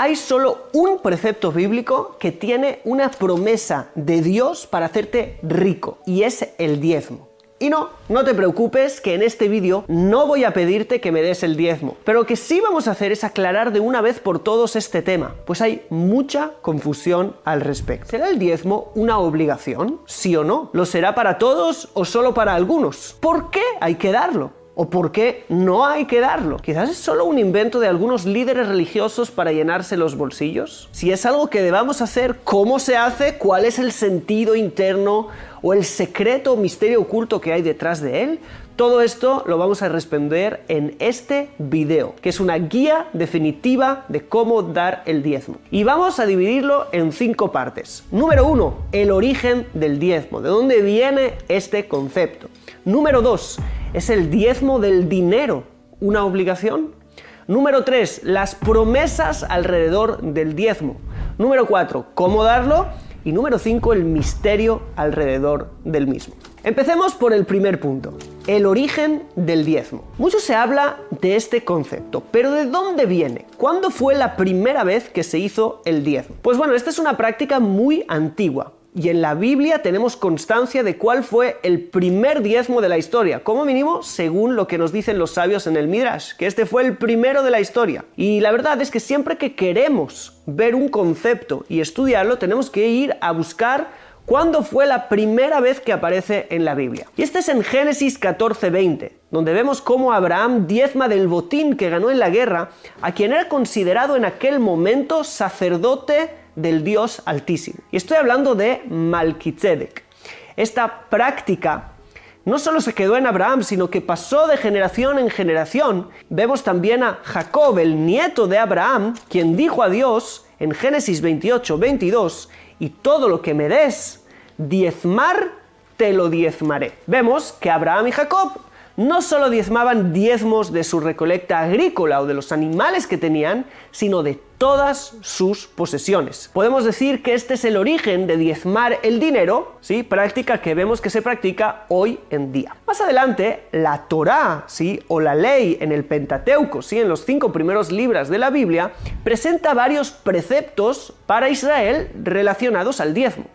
Hay solo un precepto bíblico que tiene una promesa de Dios para hacerte rico, y es el diezmo. Y no te preocupes que en este vídeo no voy a pedirte que me des el diezmo, pero lo que sí vamos a hacer es aclarar de una vez por todos este tema, pues hay mucha confusión al respecto. ¿Será el diezmo una obligación? ¿Sí o no? ¿Lo será para todos o solo para algunos? ¿Por qué hay que darlo? ¿O por qué no hay que darlo? Quizás es solo un invento de algunos líderes religiosos para llenarse los bolsillos. Si es algo que debamos hacer, ¿cómo se hace? ¿Cuál es el sentido interno o el secreto o misterio oculto que hay detrás de él? Todo esto lo vamos a responder en este video, que es una guía definitiva de cómo dar el diezmo. Y vamos a dividirlo en 5 partes. Número 1, el origen del diezmo. ¿De dónde viene este concepto? Número 2, ¿es el diezmo del dinero una obligación? Número 3, las promesas alrededor del diezmo. Número 4, ¿cómo darlo? Y número 5, el misterio alrededor del mismo. Empecemos por el primer punto, el origen del diezmo. Mucho se habla de este concepto, pero ¿de dónde viene? ¿Cuándo fue la primera vez que se hizo el diezmo? Pues bueno, esta es una práctica muy antigua. Y en la Biblia tenemos constancia de cuál fue el primer diezmo de la historia, como mínimo según lo que nos dicen los sabios en el Midrash, que este fue el primero de la historia. Y la verdad es que siempre que queremos ver un concepto y estudiarlo, tenemos que ir a buscar cuándo fue la primera vez que aparece en la Biblia. Y este es en Génesis 14:20, donde vemos cómo Abraham diezma del botín que ganó en la guerra a quien era considerado en aquel momento sacerdote del Dios Altísimo. Y estoy hablando de Malquisedec. Esta práctica no solo se quedó en Abraham, sino que pasó de generación en generación. Vemos también a Jacob, el nieto de Abraham, quien dijo a Dios en Génesis 28:22, y todo lo que me des, diezmar, te lo diezmaré. Vemos que Abraham y Jacob no solo diezmaban diezmos de su recolecta agrícola o de los animales que tenían, sino de todas sus posesiones. Podemos decir que este es el origen de diezmar el dinero, ¿sí? Práctica que vemos que se practica hoy en día. Más adelante, la Torá, ¿sí? O la ley en el Pentateuco, ¿sí? En los 5 primeros libros de la Biblia, presenta varios preceptos para Israel relacionados al diezmo,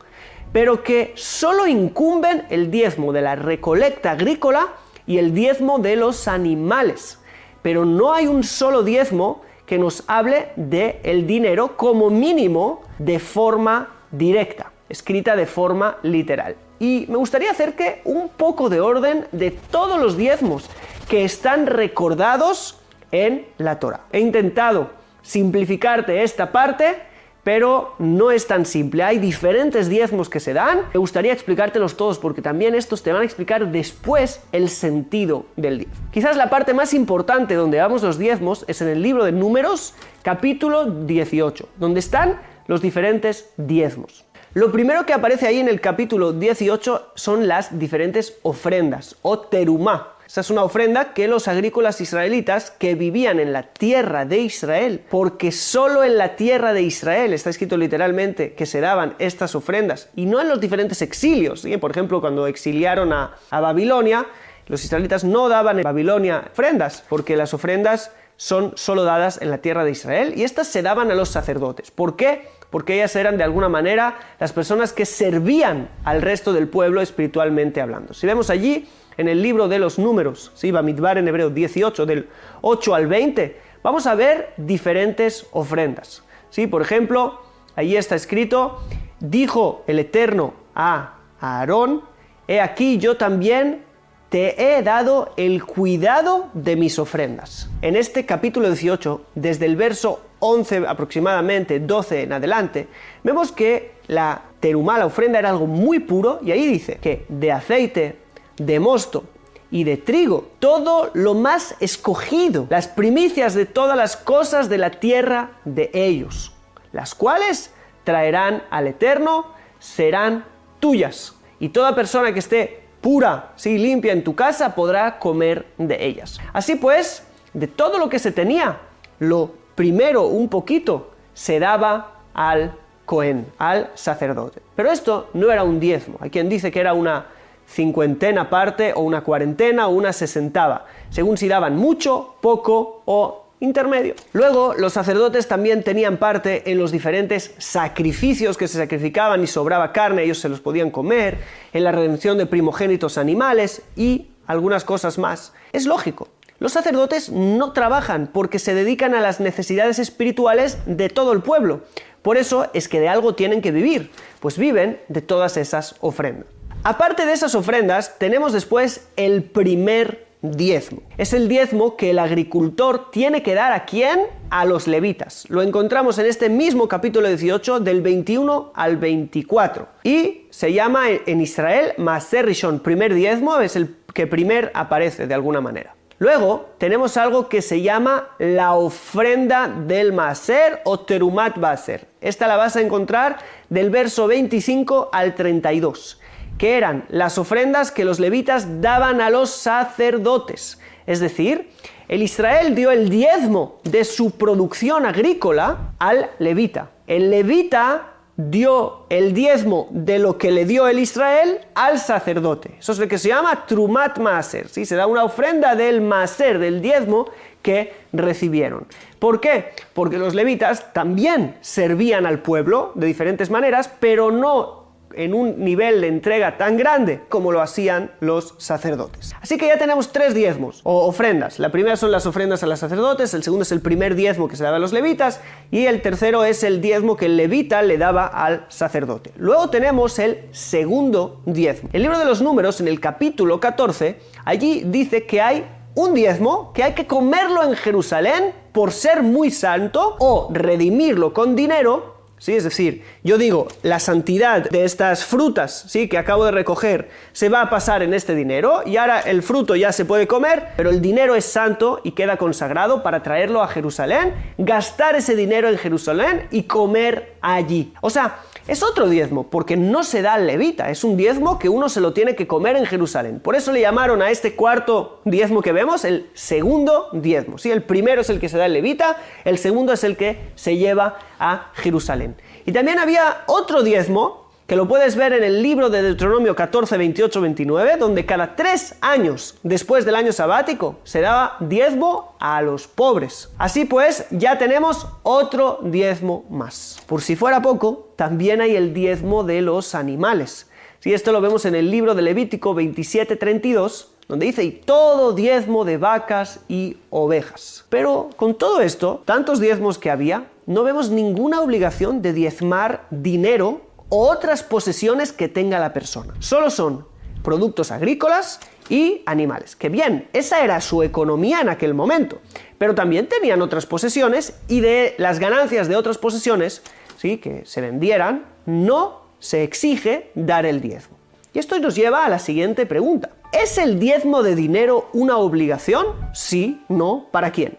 pero que solo incumben el diezmo de la recolecta agrícola y el diezmo de los animales. Pero no hay un solo diezmo que nos hable del dinero como mínimo de forma directa, escrita de forma literal. Y me gustaría hacerte un poco de orden de todos los diezmos que están recordados en la Torá. He intentado simplificarte esta parte, pero no es tan simple. Hay diferentes diezmos que se dan. Me gustaría explicártelos todos porque también estos te van a explicar después el sentido del diezmo. Quizás la parte más importante donde damos los diezmos es en el libro de Números, capítulo 18, donde están los diferentes diezmos. Lo primero que aparece ahí en el capítulo 18 son las diferentes ofrendas o terumá. Esa es una ofrenda que los agrícolas israelitas que vivían en la tierra de Israel, porque solo en la tierra de Israel, está escrito literalmente, que se daban estas ofrendas, y no en los diferentes exilios, ¿sí? Por ejemplo, cuando exiliaron a Babilonia, los israelitas no daban en Babilonia ofrendas, porque las ofrendas son solo dadas en la tierra de Israel, y estas se daban a los sacerdotes. ¿Por qué? Porque ellas eran de alguna manera las personas que servían al resto del pueblo espiritualmente hablando. Si vemos allí, en el libro de los Números, ¿sí? Bamidbar en hebreo 18, del 8 al 20, vamos a ver diferentes ofrendas, ¿sí? Por ejemplo, allí está escrito, dijo el Eterno a Aarón, he aquí yo también te he dado el cuidado de mis ofrendas. En este capítulo 18, desde el verso 11 aproximadamente, 12 en adelante, vemos que la terumá, la ofrenda, era algo muy puro, y ahí dice que de aceite, de mosto y de trigo, todo lo más escogido, las primicias de todas las cosas de la tierra de ellos, las cuales traerán al Eterno, serán tuyas, y toda persona que esté pura, sí, limpia en tu casa, podrá comer de ellas. Así pues, de todo lo que se tenía, lo primero, un poquito, se daba al Cohen, al sacerdote. Pero esto no era un diezmo. Hay quien dice que era una cincuentena parte, o una cuarentena, o una sesentava, según si daban mucho, poco o intermedio. Luego, los sacerdotes también tenían parte en los diferentes sacrificios que se sacrificaban y sobraba carne, ellos se los podían comer, en la redención de primogénitos animales y algunas cosas más. Es lógico. Los sacerdotes no trabajan porque se dedican a las necesidades espirituales de todo el pueblo. Por eso es que de algo tienen que vivir, pues viven de todas esas ofrendas. Aparte de esas ofrendas, tenemos después el primer diezmo. Es el diezmo que el agricultor tiene que dar ¿a quién? A los levitas. Lo encontramos en este mismo capítulo 18, del 21 al 24. Y se llama en Israel Maaser Rishon, primer diezmo, es el que primer aparece de alguna manera. Luego tenemos algo que se llama la ofrenda del Maaser o Terumat Maaser. Esta la vas a encontrar del verso 25 al 32, que eran las ofrendas que los levitas daban a los sacerdotes. Es decir, el Israel dio el diezmo de su producción agrícola al levita. El levita dio el diezmo de lo que le dio el Israel al sacerdote. Eso es lo que se llama Trumat Maaser, ¿sí? Se da una ofrenda del Maaser, del diezmo que recibieron. ¿Por qué? Porque los levitas también servían al pueblo de diferentes maneras, pero no en un nivel de entrega tan grande como lo hacían los sacerdotes. Así que ya tenemos tres diezmos o ofrendas. La primera son las ofrendas a los sacerdotes, el segundo es el primer diezmo que se daba a los levitas y el tercero es el diezmo que el levita le daba al sacerdote. Luego tenemos el segundo diezmo. El libro de los Números, en el capítulo 14, allí dice que hay un diezmo que hay que comerlo en Jerusalén por ser muy santo o redimirlo con dinero. ¿Sí? Es decir, yo digo, la santidad de estas frutas, ¿sí?, que acabo de recoger se va a pasar en este dinero y ahora el fruto ya se puede comer, pero el dinero es santo y queda consagrado para traerlo a Jerusalén, gastar ese dinero en Jerusalén y comer allí. O sea, es otro diezmo, porque no se da al levita, es un diezmo que uno se lo tiene que comer en Jerusalén. Por eso le llamaron a este cuarto diezmo que vemos el segundo diezmo. ¿Sí? El primero es el que se da al levita, el segundo es el que se lleva a Jerusalén. Y también había otro diezmo, que lo puedes ver en el libro de Deuteronomio 14, 28, 29, donde cada 3 años después del año sabático se daba diezmo a los pobres. Así pues, ya tenemos otro diezmo más. Por si fuera poco, también hay el diezmo de los animales. Sí, esto lo vemos en el libro de Levítico 27, 32, donde dice, y todo diezmo de vacas y ovejas. Pero con todo esto, tantos diezmos que había, no vemos ninguna obligación de diezmar dinero o otras posesiones que tenga la persona. Solo son productos agrícolas y animales. Que bien, esa era su economía en aquel momento. Pero también tenían otras posesiones y de las ganancias de otras posesiones, ¿sí?, que se vendieran, no se exige dar el diezmo. Y esto nos lleva a la siguiente pregunta. ¿Es el diezmo de dinero una obligación? Sí, no, ¿para quién?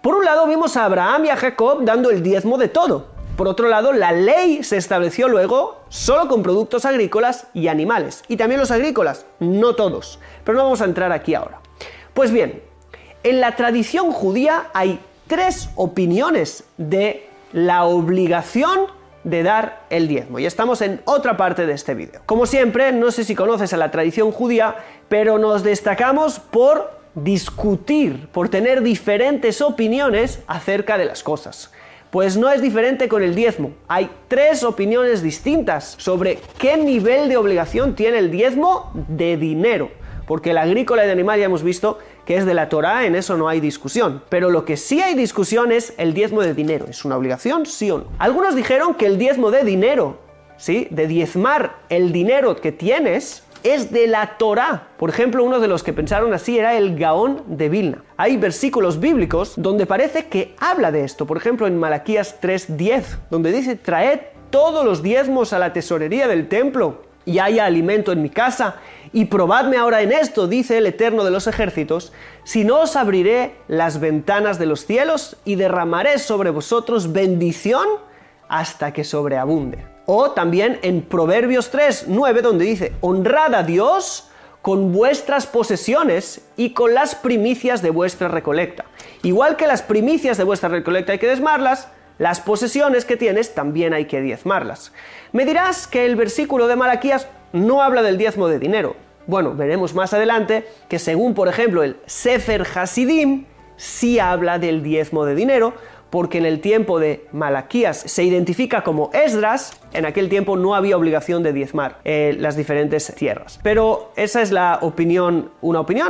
Por un lado vimos a Abraham y a Jacob dando el diezmo de todo. Por otro lado, la ley se estableció luego solo con productos agrícolas y animales. Y también los agrícolas, no todos. Pero no vamos a entrar aquí ahora. Pues bien, en la tradición judía hay 3 opiniones de la obligación de dar el diezmo. Y estamos en otra parte de este vídeo. Como siempre, no sé si conoces a la tradición judía, pero nos destacamos por discutir, por tener diferentes opiniones acerca de las cosas. Pues no es diferente con el diezmo. Hay 3 opiniones distintas sobre qué nivel de obligación tiene el diezmo de dinero. Porque el agrícola y el animal ya hemos visto que es de la Torá, en eso no hay discusión. Pero lo que sí hay discusión es el diezmo de dinero. ¿Es una obligación, sí o no? Algunos dijeron que el diezmo de dinero, ¿sí?, de diezmar el dinero que tienes, es de la Torá. Por ejemplo, uno de los que pensaron así era el Gaón de Vilna. Hay versículos bíblicos donde parece que habla de esto. Por ejemplo, en Malaquías 3:10, donde dice, traed todos los diezmos a la tesorería del templo y haya alimento en mi casa, y probadme ahora en esto, dice el Eterno de los ejércitos, si no os abriré las ventanas de los cielos y derramaré sobre vosotros bendición hasta que sobreabunde. O también en Proverbios 3:9, donde dice, honrad a Dios con vuestras posesiones y con las primicias de vuestra recolecta. Igual que las primicias de vuestra recolecta hay que diezmarlas, las posesiones que tienes también hay que diezmarlas. Me dirás que el versículo de Malaquías no habla del diezmo de dinero. Bueno, veremos más adelante que según, por ejemplo, el Sefer Hasidim, sí habla del diezmo de dinero, porque en el tiempo de Malaquías se identifica como Esdras. En aquel tiempo no había obligación de diezmar las diferentes tierras. Pero esa es una opinión,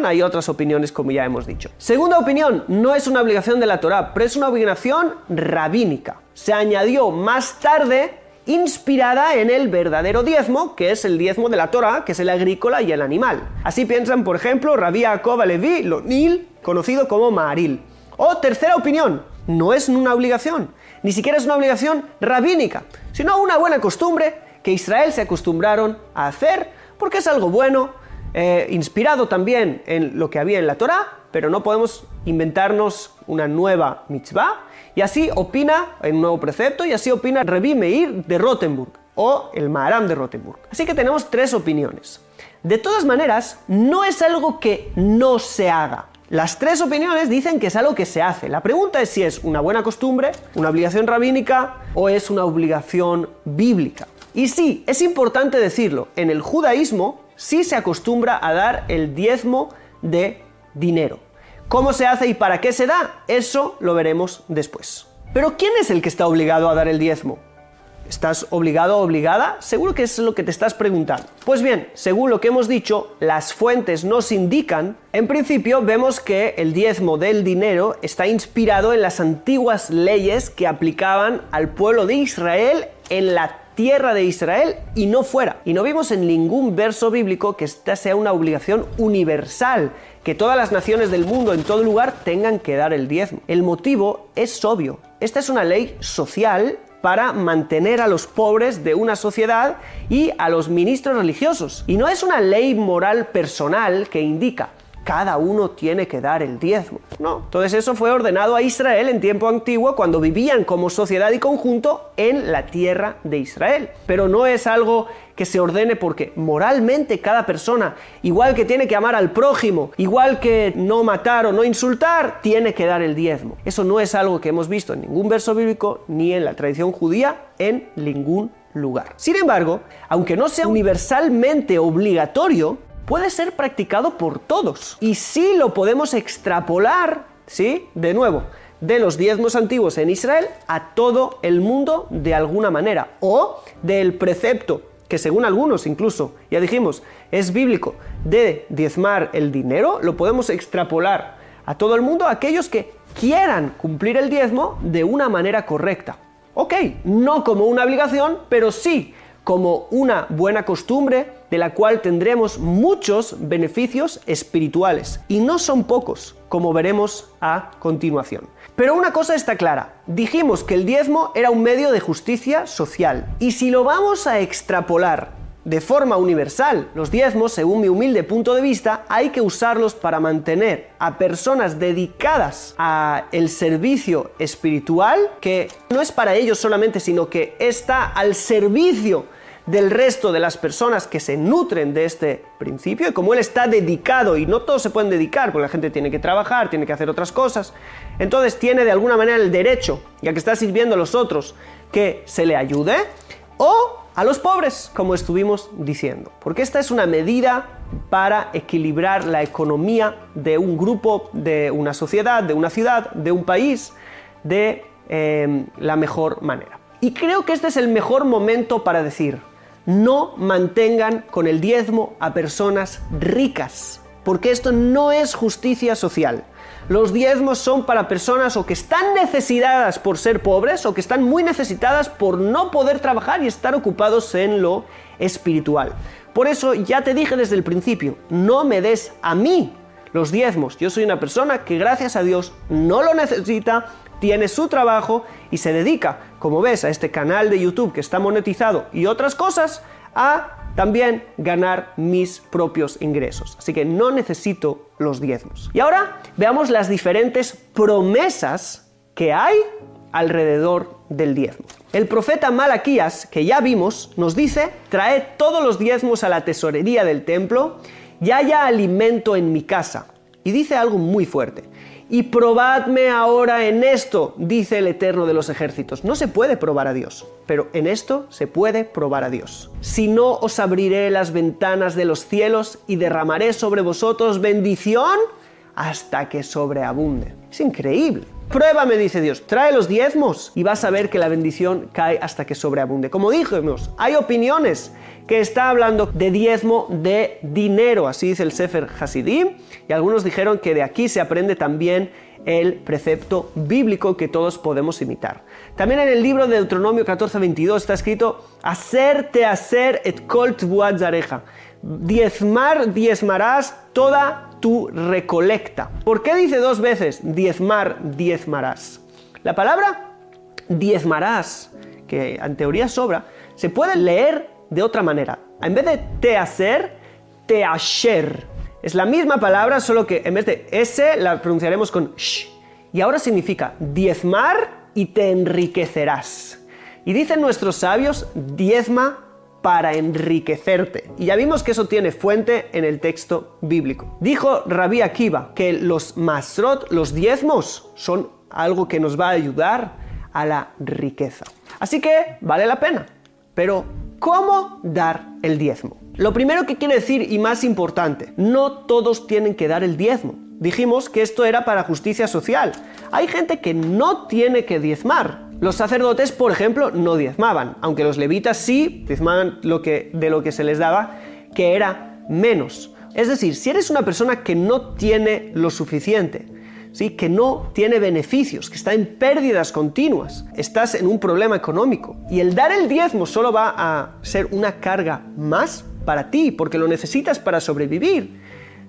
hay otras opiniones como ya hemos dicho. Segunda opinión, no es una obligación de la Torá, pero es una obligación rabínica. Se añadió más tarde, inspirada en el verdadero diezmo, que es el diezmo de la Torá, que es el agrícola y el animal. Así piensan, por ejemplo, Rabbi Yaakov Alevi Lonil, conocido como Maharil. O tercera opinión, no es una obligación, ni siquiera es una obligación rabínica, sino una buena costumbre que Israel se acostumbraron a hacer porque es algo bueno, inspirado también en lo que había en la Torá, pero no podemos inventarnos una nueva mitzvah. Y así opina, en un nuevo precepto, y así opina Rabbi Meir de Rothenburg, o el Maharam de Rothenburg. Así que tenemos tres opiniones. De todas maneras, no es algo que no se haga. Las tres opiniones dicen que es algo que se hace. La pregunta es si es una buena costumbre, una obligación rabínica o es una obligación bíblica. Y sí, es importante decirlo, en el judaísmo sí se acostumbra a dar el diezmo de dinero. ¿Cómo se hace y para qué se da? Eso lo veremos después. Pero ¿quién es el que está obligado a dar el diezmo? ¿Estás obligado o obligada? Seguro que es lo que te estás preguntando. Pues bien, según lo que hemos dicho, las fuentes nos indican, en principio vemos que el diezmo del dinero está inspirado en las antiguas leyes que aplicaban al pueblo de Israel en la tierra de Israel y no fuera. Y no vimos en ningún verso bíblico que esta sea una obligación universal, que todas las naciones del mundo en todo lugar tengan que dar el diezmo. El motivo es obvio. Esta es una ley social para mantener a los pobres de una sociedad y a los ministros religiosos. Y no es una ley moral personal que indica cada uno tiene que dar el diezmo. No, entonces eso fue ordenado a Israel en tiempo antiguo cuando vivían como sociedad y conjunto en la tierra de Israel. Pero no es algo que se ordene porque moralmente cada persona, igual que tiene que amar al prójimo, igual que no matar o no insultar, tiene que dar el diezmo. Eso no es algo que hemos visto en ningún verso bíblico ni en la tradición judía en ningún lugar. Sin embargo, aunque no sea universalmente obligatorio, puede ser practicado por todos. Y sí lo podemos extrapolar, ¿sí? De nuevo, de los diezmos antiguos en Israel a todo el mundo de alguna manera. O del precepto, que según algunos incluso, ya dijimos, es bíblico, de diezmar el dinero, lo podemos extrapolar a todo el mundo, a aquellos que quieran cumplir el diezmo de una manera correcta. Ok, no como una obligación, pero sí como una buena costumbre de la cual tendremos muchos beneficios espirituales. Y no son pocos, como veremos a continuación. Pero una cosa está clara, dijimos que el diezmo era un medio de justicia social. Y si lo vamos a extrapolar de forma universal, los diezmos, según mi humilde punto de vista, hay que usarlos para mantener a personas dedicadas al servicio espiritual, que no es para ellos solamente, sino que está al servicio del resto de las personas que se nutren de este principio. Y como él está dedicado, y no todos se pueden dedicar, porque la gente tiene que trabajar, tiene que hacer otras cosas, entonces tiene de alguna manera el derecho, ya que está sirviendo a los otros, que se le ayude, o a los pobres, como estuvimos diciendo, porque esta es una medida para equilibrar la economía de un grupo, de una sociedad, de una ciudad, de un país, de la mejor manera. Y creo que este es el mejor momento para decir: no mantengan con el diezmo a personas ricas, porque esto no es justicia social. Los diezmos son para personas o que están necesitadas por ser pobres o que están muy necesitadas por no poder trabajar y estar ocupados en lo espiritual. Por eso ya te dije desde el principio, no me des a mí los diezmos. Yo soy una persona que, gracias a Dios, no lo necesita, tiene su trabajo y se dedica, como ves, a este canal de YouTube que está monetizado y otras cosas, a también ganar mis propios ingresos. Así que no necesito los diezmos. Y ahora veamos las diferentes promesas que hay alrededor del diezmo. El profeta Malaquías, que ya vimos, nos dice: traed todos los diezmos a la tesorería del templo y haya alimento en mi casa. Y dice algo muy fuerte: y probadme ahora en esto, dice el Eterno de los ejércitos. No se puede probar a Dios, pero en esto se puede probar a Dios. Si no, os abriré las ventanas de los cielos y derramaré sobre vosotros bendición hasta que sobreabunde. Es increíble. Pruébame, dice Dios, trae los diezmos y vas a ver que la bendición cae hasta que sobreabunde. Como dijimos, hay opiniones que está hablando de diezmo de dinero, así dice el Sefer Hasidim, y algunos dijeron que de aquí se aprende también el precepto bíblico que todos podemos imitar. También en el libro de Deuteronomio 14:22 está escrito: hacer et kol tvuat zareja. Diezmarás toda tu recolecta. ¿Por qué dice dos veces diezmarás? La palabra diezmarás, que en teoría sobra, se puede leer de otra manera. En vez de teasher. Es la misma palabra, solo que en vez de S la pronunciaremos con sh. Y ahora significa diezmar y te enriquecerás. Y dicen nuestros sabios, diezma para enriquecerte. Y ya vimos que eso tiene fuente en el texto bíblico. Dijo Rabbi Akiva que los masrot, los diezmos, son algo que nos va a ayudar a la riqueza. Así que vale la pena. Pero, ¿cómo dar el diezmo? Lo primero que quiere decir, y más importante, no todos tienen que dar el diezmo. Dijimos que esto era para justicia social. Hay gente que no tiene que diezmar. Los sacerdotes, por ejemplo, no diezmaban, aunque los levitas sí diezmaban de lo que se les daba, que era menos. Es decir, si eres una persona que no tiene lo suficiente, ¿sí?, que no tiene beneficios, que está en pérdidas continuas, estás en un problema económico, y el dar el diezmo solo va a ser una carga más para ti, porque lo necesitas para sobrevivir.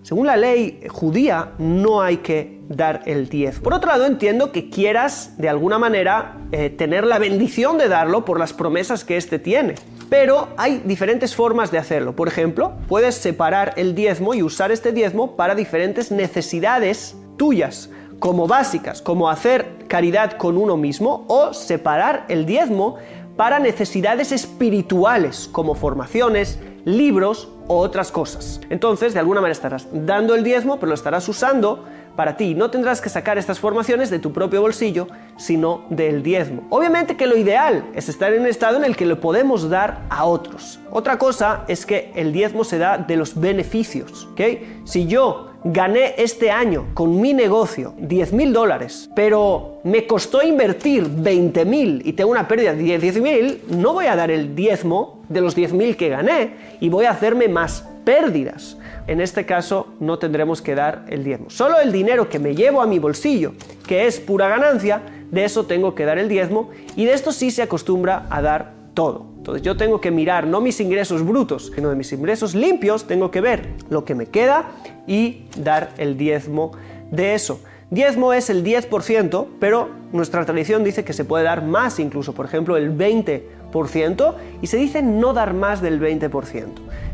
Según la ley judía, no hay que dar el diezmo. Por otro lado, entiendo que quieras, de alguna manera, tener la bendición de darlo por las promesas que éste tiene. Pero hay diferentes formas de hacerlo. Por ejemplo, puedes separar el diezmo y usar este diezmo para diferentes necesidades tuyas, como básicas, como hacer caridad con uno mismo, o separar el diezmo para necesidades espirituales, como formaciones, libros o otras cosas. Entonces, de alguna manera estarás dando el diezmo, pero lo estarás usando para ti. No tendrás que sacar estas formaciones de tu propio bolsillo, sino del diezmo. Obviamente que lo ideal es estar en un estado en el que lo podemos dar a otros. Otra cosa es que el diezmo se da de los beneficios, ¿ok? Si yo gané este año con mi negocio $10,000, pero me costó invertir 20,000 y tengo una pérdida de 10,000, no voy a dar el diezmo de los 10,000 que gané y voy a hacerme más pérdidas. En este caso no tendremos que dar el diezmo. Solo el dinero que me llevo a mi bolsillo, que es pura ganancia, de eso tengo que dar el diezmo, y de esto sí se acostumbra a dar todo. Entonces yo tengo que mirar no mis ingresos brutos, sino de mis ingresos limpios, tengo que ver lo que me queda y dar el diezmo de eso. Diezmo es el 10%, pero nuestra tradición dice que se puede dar más incluso, por ejemplo el 20%, y se dice no dar más del 20%.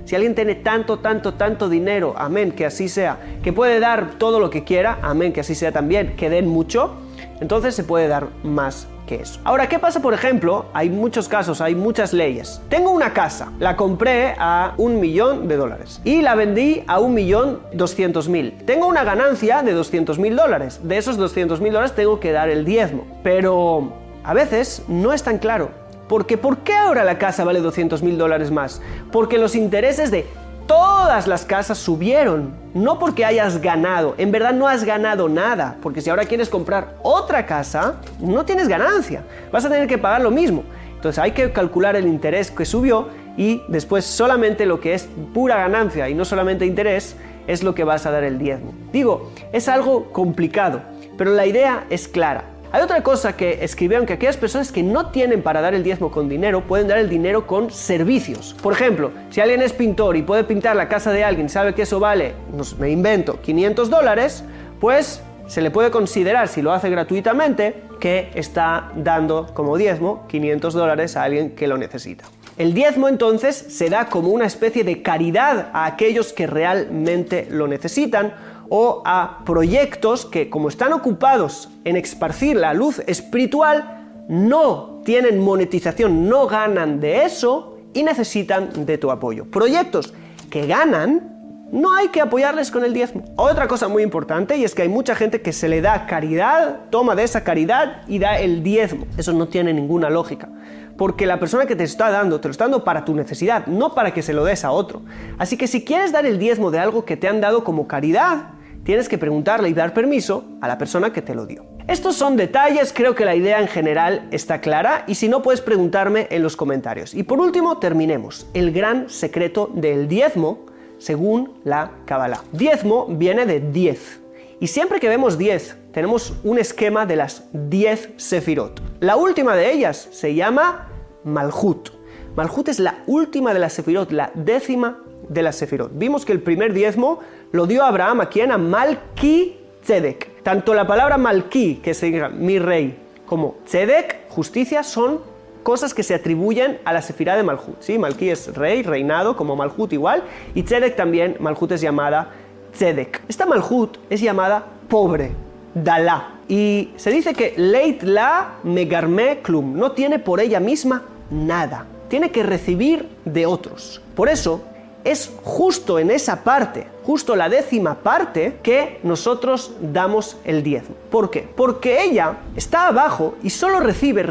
Si alguien tiene tanto dinero, amén, que así sea, que puede dar todo lo que quiera, amén, que así sea también, que den mucho, entonces se puede dar más que eso. Ahora, ¿qué pasa? Por ejemplo, hay muchos casos, hay muchas leyes. Tengo una casa, la compré a $1,000,000 y la vendí a $1,200,000. Tengo una ganancia de $200,000. De esos $200,000 tengo que dar el diezmo. Pero a veces no es tan claro. Porque ¿por qué ahora la casa vale $200,000 más? Porque los intereses de todas las casas subieron, no porque hayas ganado. En verdad no has ganado nada, porque si ahora quieres comprar otra casa, no tienes ganancia, vas a tener que pagar lo mismo. Entonces hay que calcular el interés que subió y después solamente lo que es pura ganancia y no solamente interés es lo que vas a dar el diezmo. Digo, es algo complicado, pero la idea es clara. Hay otra cosa que escribieron, que aquellas personas que no tienen para dar el diezmo con dinero, pueden dar el dinero con servicios. Por ejemplo, si alguien es pintor y puede pintar la casa de alguien, sabe que eso vale, me invento, $500, pues se le puede considerar, si lo hace gratuitamente, que está dando como diezmo $500 a alguien que lo necesita. El diezmo entonces se da como una especie de caridad a aquellos que realmente lo necesitan, o a proyectos que, como están ocupados en esparcir la luz espiritual, no tienen monetización, no ganan de eso y necesitan de tu apoyo. Proyectos que ganan, no hay que apoyarles con el diezmo. Otra cosa muy importante, y es que hay mucha gente que se le da caridad, toma de esa caridad y da el diezmo. Eso no tiene ninguna lógica. Porque la persona que te está dando, te lo está dando para tu necesidad, no para que se lo des a otro. Así que si quieres dar el diezmo de algo que te han dado como caridad, tienes que preguntarle y dar permiso a la persona que te lo dio. Estos son detalles, creo que la idea en general está clara y si no puedes preguntarme en los comentarios. Y por último, terminemos. El gran secreto del diezmo según la Kabbalah. Diezmo viene de 10. Y siempre que vemos 10, tenemos un esquema de las 10 sefirot. La última de ellas se llama Malhut. Malhut es la última de las sefirot, la 10ª de las sefirot. Vimos que el primer diezmo lo dio Abraham, ¿a quién? A Malki Tzedek. Tanto la palabra Malki, que significa mi rey, como Tzedek, justicia, son cosas que se atribuyen a la sefirá de Malhut. ¿Sí? Malki es rey, reinado, como Malhut igual, y Tzedek también, Malhut es llamada Tzedek. Esta Malhut es llamada pobre, Dalá, y se dice que Leit la megarme klum, no tiene por ella misma nada, tiene que recibir de otros. Por eso, es justo en esa parte, justo la 10ª parte, que nosotros damos el diezmo. ¿Por qué? Porque ella está abajo y solo recibe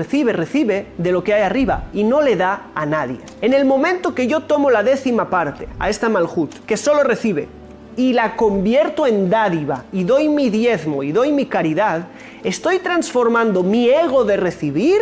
de lo que hay arriba y no le da a nadie. En el momento que yo tomo la 10ª parte a esta Malhut, que solo recibe, y la convierto en dádiva, y doy mi diezmo, y doy mi caridad, estoy transformando mi ego de recibir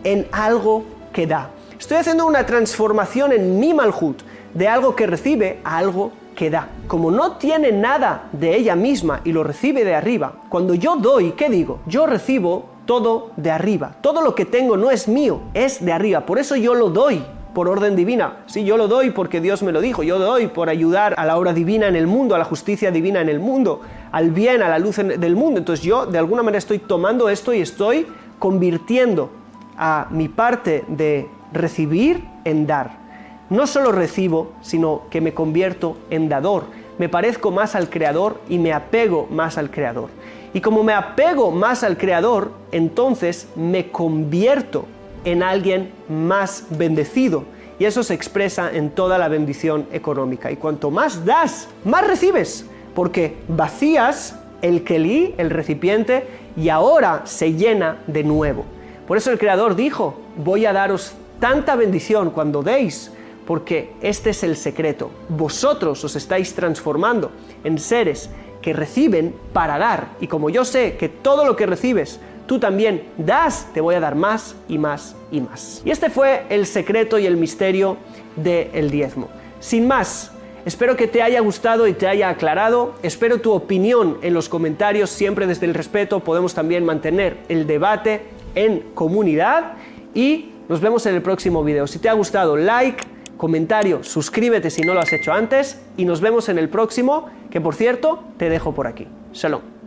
en algo que da. Estoy haciendo una transformación en mi Malhut, de algo que recibe a algo que da. Como no tiene nada de ella misma y lo recibe de arriba, cuando yo doy, ¿qué digo? Yo recibo todo de arriba. Todo lo que tengo no es mío, es de arriba. Por eso yo lo doy por orden divina. Sí, yo lo doy porque Dios me lo dijo. Yo doy por ayudar a la obra divina en el mundo, a la justicia divina en el mundo, al bien, a la luz del mundo. Entonces yo de alguna manera estoy tomando esto y estoy convirtiendo a mi parte de recibir en dar. No solo recibo, sino que me convierto en dador. Me parezco más al Creador y me apego más al Creador. Y como me apego más al Creador, entonces me convierto en alguien más bendecido. Y eso se expresa en toda la bendición económica. Y cuanto más das, más recibes. Porque vacías el kelí, el recipiente, y ahora se llena de nuevo. Por eso el Creador dijo, voy a daros tanta bendición cuando deis, porque este es el secreto. Vosotros os estáis transformando en seres que reciben para dar. Y como yo sé que todo lo que recibes, tú también das, te voy a dar más y más y más. Y este fue el secreto y el misterio del diezmo. Sin más, espero que te haya gustado y te haya aclarado. Espero tu opinión en los comentarios, siempre desde el respeto. Podemos también mantener el debate en comunidad. Y nos vemos en el próximo video. Si te ha gustado, like, comentario, suscríbete si no lo has hecho antes y nos vemos en el próximo, que por cierto, te dejo por aquí. Shalom.